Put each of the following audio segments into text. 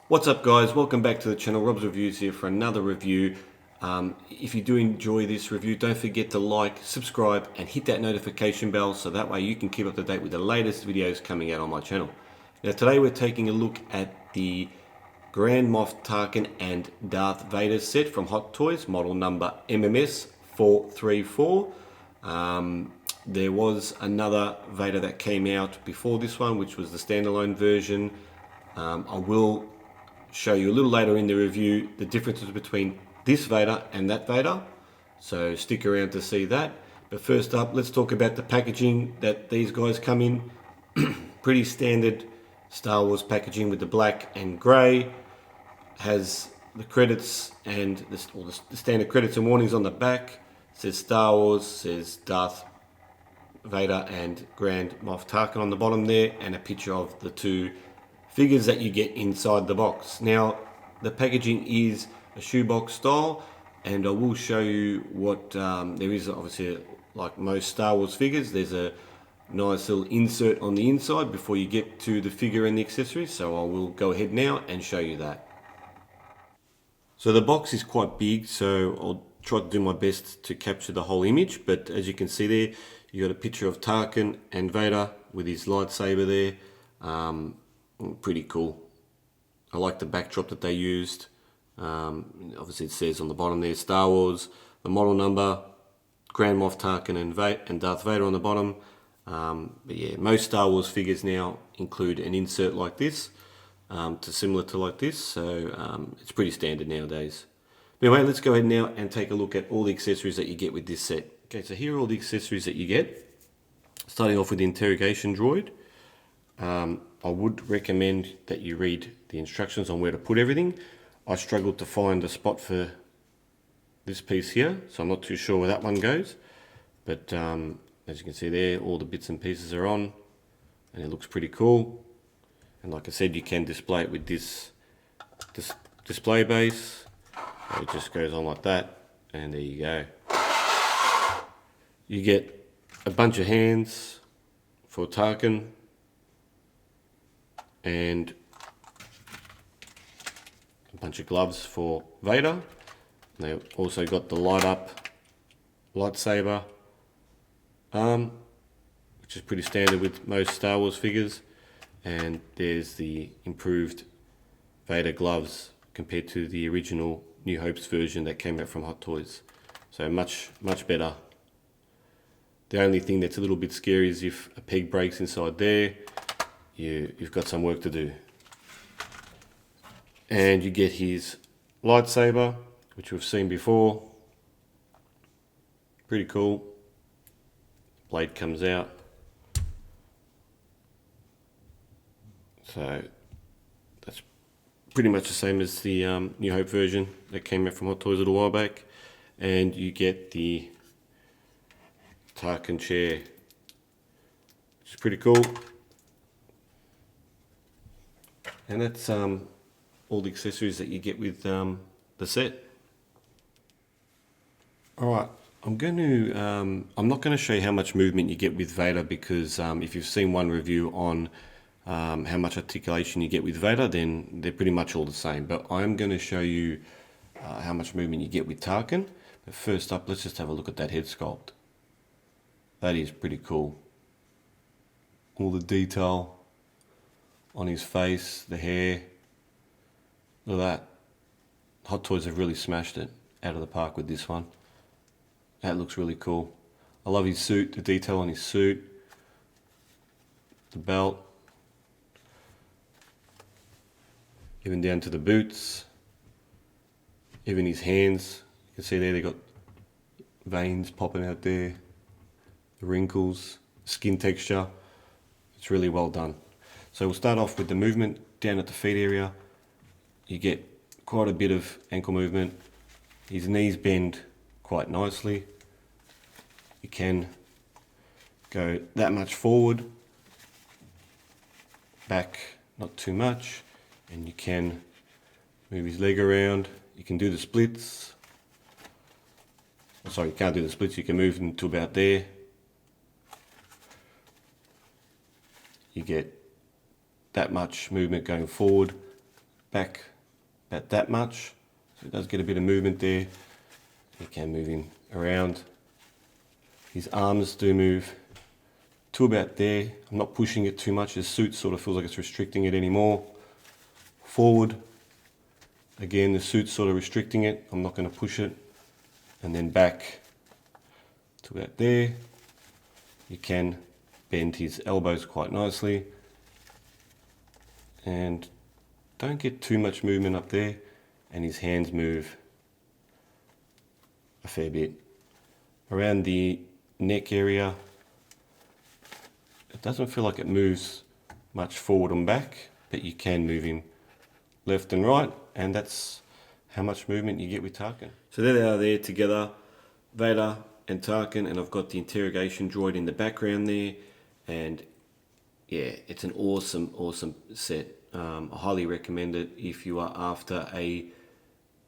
What's up guys, welcome back to the channel. Rob's Reviews here for another review. If you do enjoy this review, don't forget to like, subscribe and hit that notification bell so that way you can keep up to date with the latest videos coming out on my channel. Now today we're taking a look at the Grand Moff Tarkin and Darth Vader set from Hot Toys, model number MMS434. There was another Vader that came out before this one, which was the standalone version. I will show you a little later in the review the differences between this Vader and that Vader, so stick around to see that. But first up, let's talk about the packaging that these guys come in. Pretty standard Star Wars packaging with the black and grey. Has the credits and the standard credits and warnings on the back. It says Star Wars, says Darth Vader and Grand Moff Tarkin on the bottom there, and a picture of the two figures that you get inside the box. Now the packaging is a shoebox style, and I will show you what there is. Obviously, like most Star Wars figures, there's a nice little insert on the inside before you get to the figure and the accessories, so I will go ahead now and show you that. So the box is quite big, so I'll try to do my best to capture the whole image, but as you can see there, you got a picture of Tarkin and Vader with his lightsaber there. Pretty cool. I like the backdrop that they used. Obviously it says on the bottom there Star Wars, the model number, Grand Moff Tarkin and Darth Vader on the bottom. But yeah, most Star Wars figures now include an insert like this, similar to like this, so it's pretty standard nowadays. But anyway, let's go ahead now and take a look at all the accessories that you get with this set. Okay, so here are all the accessories that you get. Starting off with the interrogation droid. I would recommend that you read the instructions on where to put everything. I struggled to find a spot for this piece here, so I'm not too sure where that one goes. But as you can see there, all the bits and pieces are on, and it looks pretty cool. And like I said, you can display it with this display base. It just goes on like that, and there you go. You get a bunch of hands for Tarkin, and a bunch of gloves for Vader. They also got the light up lightsaber, which is pretty standard with most Star Wars figures. And there's the improved Vader gloves compared to the original New Hope's version that came out from Hot Toys. So much better. The only thing that's a little bit scary is if a peg breaks inside there, you've got some work to do. And you get his lightsaber, which we've seen before. Pretty cool. Blade comes out. So that's pretty much the same as the New Hope version that came out from Hot Toys a little while back. And you get the Tarkin chair, which is pretty cool. And that's all the accessories that you get with the set. Alright, I'm not going to show you how much movement you get with Vader, because if you've seen one review on how much articulation you get with Vader, then they're pretty much all the same. But I'm going to show you how much movement you get with Tarkin. But first up, let's just have a look at that head sculpt. That is pretty cool. All the detail on his face, the hair. Look at that. Hot Toys have really smashed it out of the park with this one. That looks really cool. I love his suit, the detail on his suit, the belt, even down to the boots, even his hands. You can see there they got veins popping out there, the wrinkles, skin texture. It's really well done. So we'll start off with the movement down at the feet area. You get quite a bit of ankle movement. His knees bend quite nicely. You can go that much forward, back not too much, and you can move his leg around. You can do the splits. Oh, sorry, you can't do the splits. You can move them to about there. You get that much movement going forward back about that much. So it does get a bit of movement there. You can move him around. His arms do move to about there. I'm not pushing it too much. His suit sort of feels like it's restricting it anymore. Forward. Again, the suit's sort of restricting it. I'm not going to push it. And then back to about there. You can bend his elbows quite nicely. And don't get too much movement up there. And his hands move a fair bit. Around the neck area, it doesn't feel like it moves much forward and back, but you can move him left and right, and that's how much movement you get with Tarkin. So there they are there together, Vader and Tarkin, and I've got the interrogation droid in the background there, and yeah, it's an awesome set. I highly recommend it. If you are after a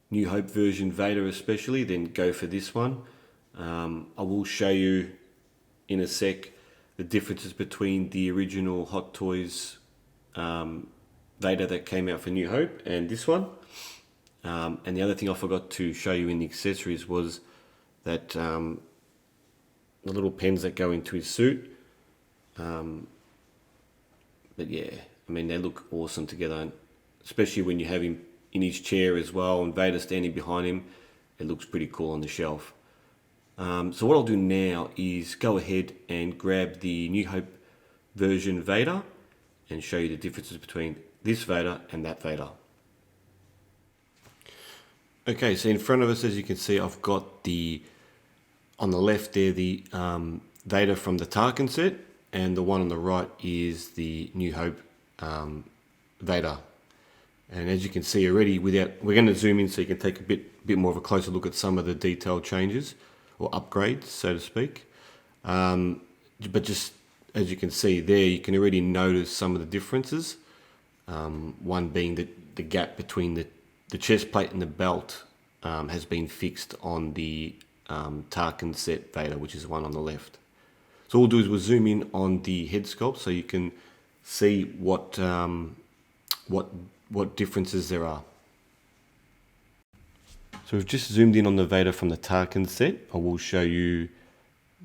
New Hope version Vader especially, then go for this one. I will show you in a sec the differences between the original Hot Toys Vader that came out for New Hope and this one. And the other thing I forgot to show you in the accessories was that the little pens that go into his suit. But yeah, I mean, they look awesome together, especially when you have him in his chair as well and Vader standing behind him. It looks pretty cool on the shelf. So what I'll do now is go ahead and grab the New Hope version Vader and show you the differences between this Vader and that Vader. Okay, so in front of us, as you can see, I've got on the left there, the Vader from the Tarkin set, and the one on the right is the New Hope Vader. And as you can see already, we're going to zoom in so you can take a bit more of a closer look at some of the detailed changes or upgrades, so to speak. But just as you can see there, you can already notice some of the differences. One being that the gap between the chest plate and the belt has been fixed on the Tarkin set Vader, which is the one on the left. So all we'll do is we'll zoom in on the head sculpt so you can see what differences there are. So we've just zoomed in on the Vader from the Tarkin set. I will show you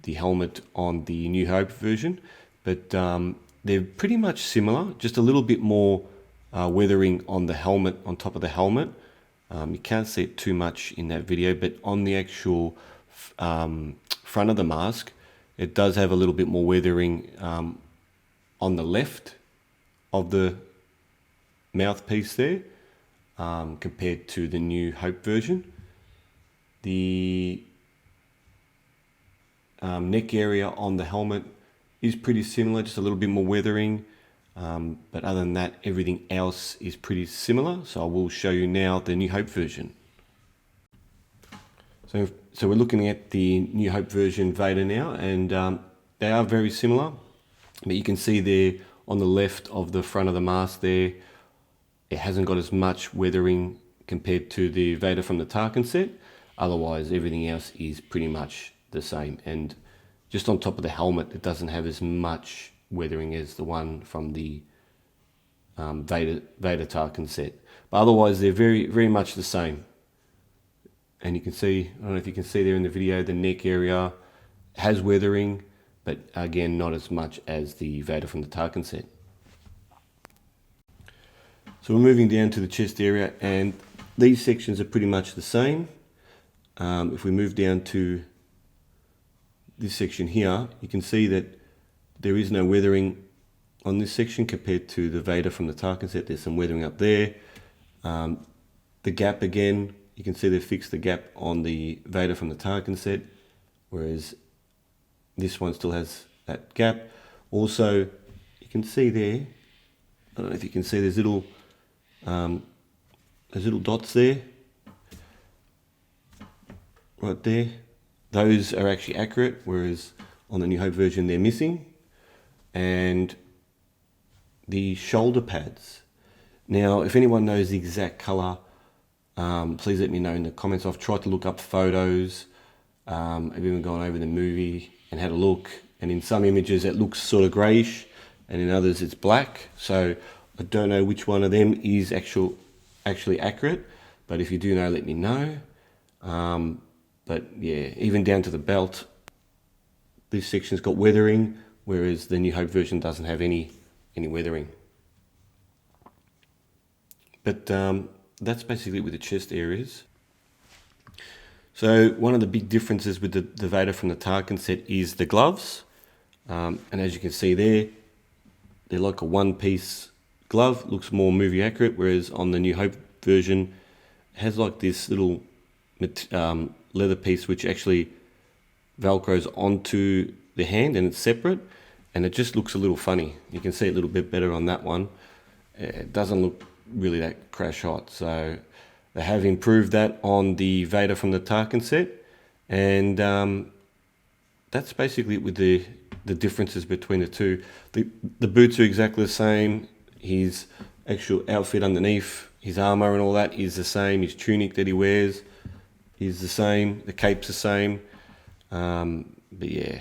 the helmet on the New Hope version, but they're pretty much similar, just a little bit more weathering on the helmet, on top of the helmet. You can't see it too much in that video, but on the actual front of the mask, it does have a little bit more weathering on the left of the mouthpiece there compared to the New Hope version. The neck area on the helmet is pretty similar, just a little bit more weathering. But other than that, everything else is pretty similar. So I will show you now the New Hope version. So we're looking at the New Hope version Vader now, and they are very similar. But you can see there on the left of the front of the mask there, it hasn't got as much weathering compared to the Vader from the Tarkin set. Otherwise, everything else is pretty much the same. And just on top of the helmet, it doesn't have as much weathering as the one from the Vader Tarkin set. But otherwise, they're very much the same. And you can see, I don't know if you can see there in the video, the neck area has weathering, but again, not as much as the Vader from the Tarkin set. So we're moving down to the chest area, and these sections are pretty much the same. If we move down to this section here, you can see that there is no weathering on this section compared to the Vader from the Tarkin set. There's some weathering up there. The gap again, you can see they've fixed the gap on the Vader from the Tarkin set, whereas this one still has that gap. Also, you can see there, I don't know if you can see, there's little dots there, right there. Those are actually accurate, whereas on the New Hope version they're missing. And the shoulder pads. Now, if anyone knows the exact colour, please let me know in the comments. I've tried to look up photos. I've even gone over the movie and had a look. And in some images it looks sort of greyish, and in others it's black. So I don't know which one of them is actual actually accurate, but if you do know, let me know. But yeah, even down to the belt, this section's got weathering, whereas the New Hope version doesn't have any weathering. But that's basically with the chest areas. So one of the big differences with the Vader from the Tarkin set is the gloves. And as you can see there, they're like a one-piece glove, looks more movie accurate, whereas on the New Hope version, it has like this little leather piece which actually velcros onto the hand, and it's separate, and it just looks a little funny. You can see it a little bit better on that one. It doesn't look really that crash hot, so they have improved that on the Vader from the Tarkin set, and that's basically it with the differences between the two. The boots are exactly the same. His actual outfit underneath, his armor and all that is the same. His tunic that he wears is the same. The cape's the same. But yeah,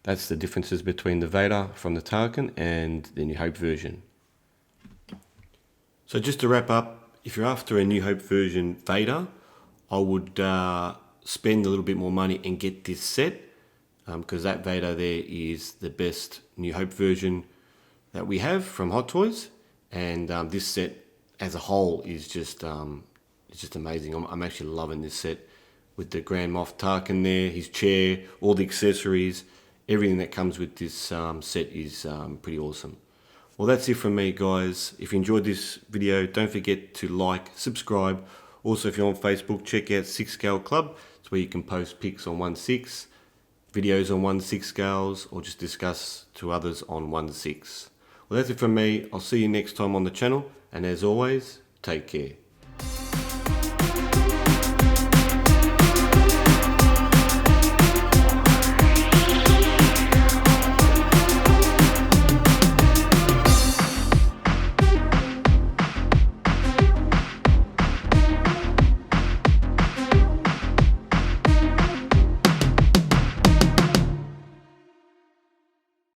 that's the differences between the Vader from the Tarkin and the New Hope version. So just to wrap up, if you're after a New Hope version Vader, I would spend a little bit more money and get this set, because that Vader there is the best New Hope version that we have from Hot Toys, and this set as a whole is just it's just amazing. I'm actually loving this set with the Grand Moff Tarkin there, his chair, all the accessories, everything that comes with this set is pretty awesome. Well, that's it from me, guys. If you enjoyed this video, don't forget to like, subscribe. Also, if you're on Facebook, check out 6 Scale Club. It's where you can post pics on 1/6, videos on 1/6 scales, or just discuss to others on 1/6. Well, that's it from me. I'll see you next time on the channel, and as always, take care.